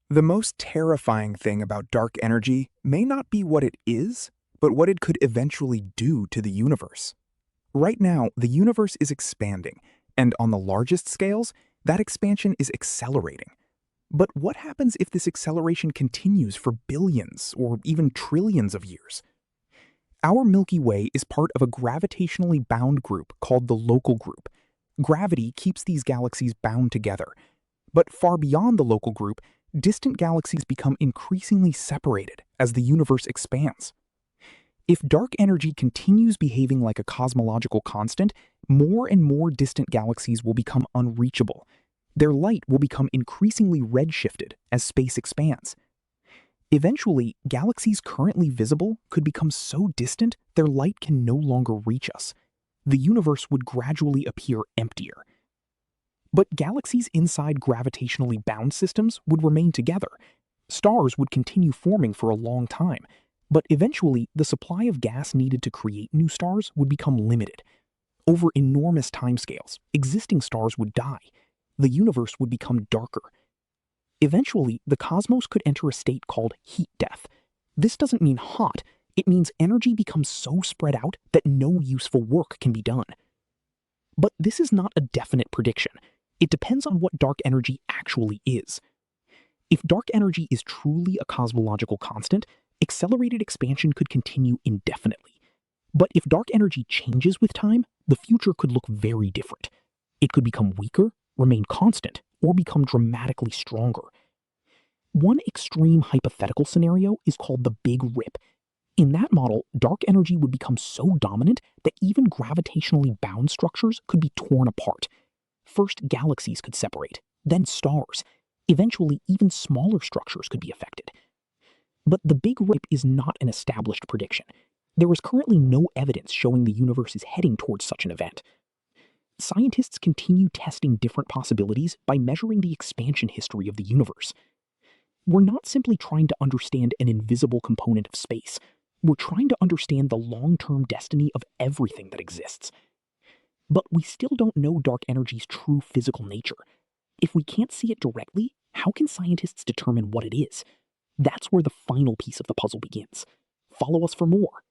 The most terrifying thing about dark energy may not be what it is, but what it could eventually do to the universe. Right now, the universe is expanding, and on the largest scales, that expansion is accelerating. But what happens if this acceleration continues for billions or even trillions of years? Our Milky Way is part of a gravitationally bound group called the local group. Gravity keeps these galaxies bound together. But far beyond the local group, distant galaxies become increasingly separated as the universe expands. If dark energy continues behaving like a cosmological constant, more and more distant galaxies will become unreachable. Their light will become increasingly redshifted as space expands. Eventually, galaxies currently visible could become so distant their light can no longer reach us. The universe would gradually appear emptier. But galaxies inside gravitationally bound systems would remain together. Stars would continue forming for a long time, but eventually the supply of gas needed to create new stars would become limited. Over enormous timescales, existing stars would die. The universe would become darker. Eventually, the cosmos could enter a state called heat death. This doesn't mean hot, it means energy becomes so spread out that no useful work can be done. But this is not a definite prediction. It depends on what dark energy actually is. If dark energy is truly a cosmological constant, accelerated expansion could continue indefinitely. But if dark energy changes with time, the future could look very different. It could become weaker, remain constant, or become dramatically stronger. One extreme hypothetical scenario is called the Big Rip. In that model, dark energy would become so dominant that even gravitationally bound structures could be torn apart. First, galaxies could separate, then stars. Eventually, even smaller structures could be affected. But the Big Rip is not an established prediction. There is currently no evidence showing the universe is heading towards such an event. Scientists continue testing different possibilities by measuring the expansion history of the universe. We're not simply trying to understand an invisible component of space. We're trying to understand the long-term destiny of everything that exists. But we still don't know dark energy's true physical nature. If we can't see it directly, how can scientists determine what it is? That's where the final piece of the puzzle begins. Follow us for more.